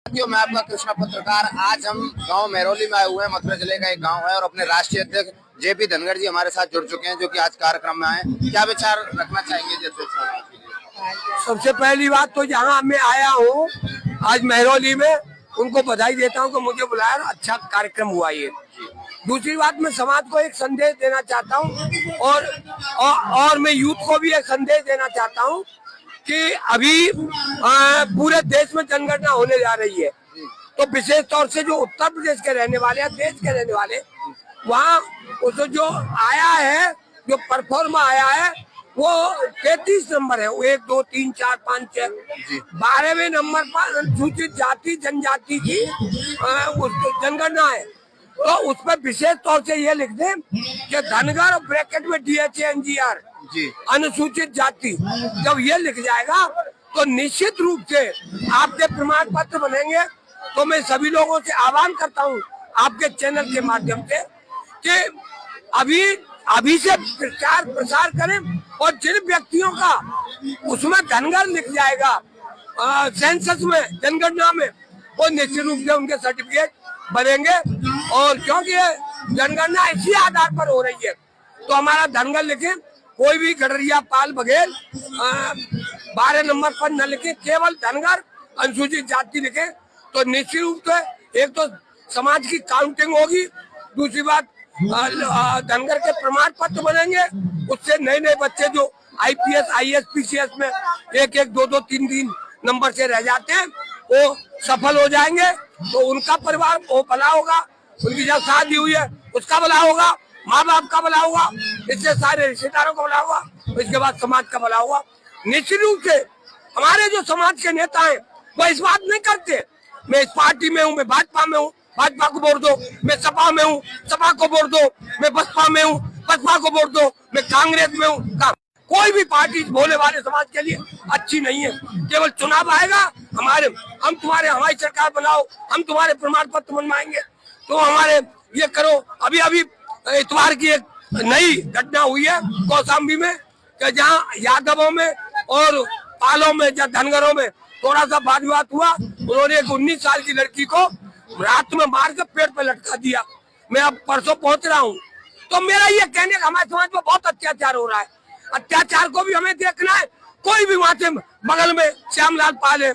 मैं आपका कृष्णा पत्रकार। आज हम गांव मेहरौली में आए हुए हैं। मथुरा जिले का एक गांव है और अपने राष्ट्रीय अध्यक्ष जेपी धनखड़ जी हमारे साथ जुड़ चुके हैं, जो कि आज कार्यक्रम में आए। क्या विचार रखना चाहेंगे जैसे? सबसे पहली बात तो जहां मैं आया हूं आज मेहरौली में, उनको बधाई देता हूं कि मुझे बुलाया, अच्छा कार्यक्रम हुआ ये। दूसरी बात, मैं समाज को एक संदेश देना चाहता हूं और मैं यूथ को भी एक संदेश देना चाहता हूं कि अभी पूरे देश में जनगणना होने जा रही है, तो विशेष तौर से जो उत्तर प्रदेश के रहने वाले हैं, देश के रहने वाले, वहाँ उसको जो आया है, जो परफॉर्मा आया है, वो 33 नंबर है। 1 2 3 4 5 6 12वें नंबर पर अनुसूचित जाति जनजाति की जनगणना है। तो उस पर विशेष तौर से ये लिख दें कि धनगर ब्रैकेट में DHA अनुसूचित जाति, जब ये लिख जाएगा तो निश्चित रूप से आपके प्रमाण पत्र बनेंगे। तो मैं सभी लोगों से आह्वान करता हूँ आपके चैनल के माध्यम से कि अभी से प्रचार प्रसार करें, और जिन व्यक्तियों का उसमें धनगर लिख जाएगा सेंसस में, जनगणना में, वो निश्चित रूप से उनके सर्टिफिकेट बनेंगे। और क्योंकि जनगणना इसी आधार पर हो रही है, तो हमारा धनगर लिखे, कोई भी गडरिया पाल बघेल 12 नंबर पर न लिखे, केवल धनगर अनुसूचित जाति लिखे, तो निश्चित रूप से एक तो समाज की काउंटिंग होगी, दूसरी बात धनगर के प्रमाण पत्र बनेंगे। उससे नए नए बच्चे जो IPS IAS PCS में 1 1 2 2 3 3 नंबर से रह जाते हैं, वो सफल हो जाएंगे, तो उनका परिवार वो भला होगा, उनकी जब शादी हुई है उसका भला होगा, माँ बाप का भला होगा, इससे सारे रिश्तेदारों का भला होगा, इसके बाद समाज का भला होगा। निश्चित रूप से हमारे जो समाज के नेता हैं वो इस बात नहीं करते, मैं इस पार्टी में हूँ, मैं भाजपा में हूँ, भाजपा को वोट दो, मैं सपा में हूँ, सपा को वोट दो, मैं बसपा में हूँ, बसपा को वोट दो, मैं कांग्रेस में हूँ। कोई भी पार्टी भोले वाले समाज के लिए अच्छी नहीं है। केवल चुनाव आएगा, हमारी सरकार बनाओ, हम तुम्हारे प्रमाण पत्र बनवाएंगे, तो हमारे ये करो। अभी इतवार की एक नई घटना हुई है कौशाम्बी में, कि जहाँ यादवों में और पालों में या धनगरों में थोड़ा सा वाद विवाद हुआ, उन्होंने एक 19 साल की लड़की को रात में मार के पेड़ पे लटका दिया। मैं अब परसों पहुंच रहा हूँ, तो मेरा ये कहने का, हमारे समाज में बहुत अत्याचार हो रहा है, अत्याचार को भी हमें देखना है। कोई भी वहाँ से बगल में श्यामलाल पाल है,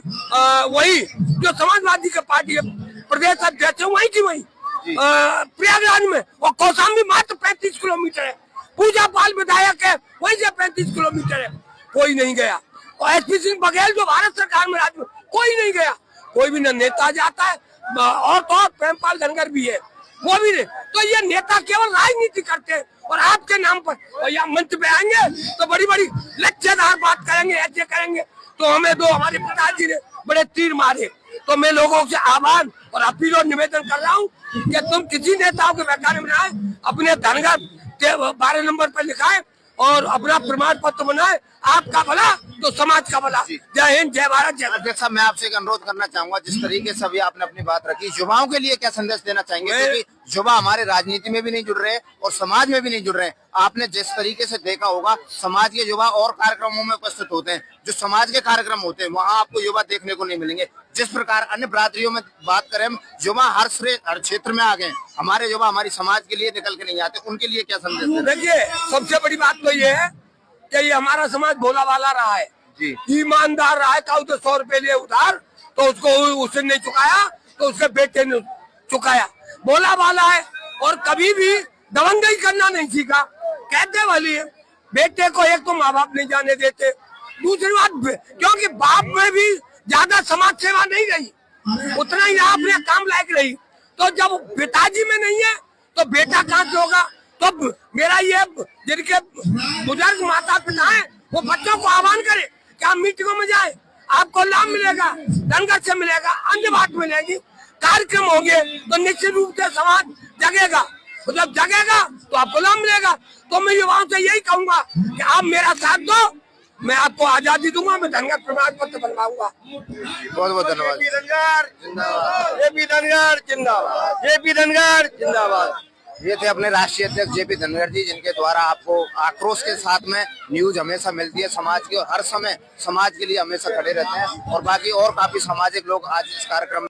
वही जो समाजवादी की पार्टी है प्रदेश अध्यक्ष है, वही की वही प्रयागराज में, और कौशाम्बी मात्र 35 किलोमीटर है। पूजा पाल विधायक है, वही से 35 किलोमीटर है, कोई नहीं गया। और SP सिंह बघेल जो भारत सरकार में राज्य में, कोई नहीं गया, कोई भी न नेता जाता है, और तो प्रेमपाल धनगर भी है, वो भी नहीं। तो ये नेता केवल राजनीति करते हैं, और आपके नाम पर और यहाँ मंच पे आएंगे तो बड़ी बड़ी लच्छेदार बात करेंगे, ऐसे करेंगे। तो हमें दो हमारे पिताजी ने बड़े तीर मारे। तो मैं लोगों से आह्वान और अपील और निवेदन कर रहा हूँ कि तुम किसी नेताओं के बहकाने में आए, अपने धनगर के 12 नंबर पर लिखाए और अपना प्रमाण पत्र बनाए, आपका भला तो समाज का भला। जय हिंद, जय भारत, जय। अध्यक्ष साहब, मैं आपसे एक अनुरोध करना चाहूंगा, जिस तरीके से अभी आपने अपनी बात रखी, युवाओं के लिए क्या संदेश देना चाहेंगे? क्योंकि युवा हमारे राजनीति में भी नहीं जुड़ रहे और समाज में भी नहीं जुड़ रहे। आपने जिस तरीके से देखा होगा, समाज के युवा और कार्यक्रमों में उपस्थित होते हैं, जो समाज के कार्यक्रम होते हैं वहाँ आपको युवा देखने को नहीं मिलेंगे। जिस प्रकार अन्य बिरादरियों में बात करें, युवा हर क्षेत्र में आ गए, हमारे युवा हमारी समाज के लिए निकल के नहीं आते, उनके लिए क्या संदेश? देखिए, सबसे बड़ी बात तो ये है कि ये हमारा समाज भोला वाला रहा है, ईमानदार रहा है। का 100 रुपए लिए उधार, तो उसको उसने नहीं चुकाया, तो उसके बेटे ने चुकाया। भोला वाला है और कभी भी दबंगई करना नहीं सीखा। कहते वाली है, बेटे को एक तो माँ बाप नहीं जाने देते, दूसरी बात क्योंकि बाप में भी ज्यादा समाज सेवा नहीं रही, उतना ही अपने काम लायक रही। तो जब पिताजी में नहीं है तो बेटा कहाँ से होगा? तो मेरा ये, जिनके बुजुर्ग माता पिता हैं, वो बच्चों को आह्वान करे कि आप मीटिंगों में जाए, आपको लाभ मिलेगा, धनगर से मिलेगा, अन्य बात मिलेगी, कार्यक्रम होंगे, तो निश्चित रूप से समाज जगेगा। तो जब जगेगा तो आपको लाभ मिलेगा। तो मैं युवाओं से यही कहूंगा कि आप मेरा साथ दो, मैं आपको आजादी दूंगा, मैं धनगर प्रमाण पत्र बनवाऊंगा। बहुत बहुत धन्यवाद। जेपी धनखड़ जिंदाबाद, जेपी धनखड़ जिंदाबाद। ये थे अपने राष्ट्रीय अध्यक्ष जेपी धनखड़ जी, जिनके द्वारा आपको आक्रोश के साथ में न्यूज हमेशा मिलती है समाज की, और हर समय समाज के लिए हमेशा खड़े रहते हैं। और बाकी और काफी सामाजिक लोग आज इस कार्यक्रम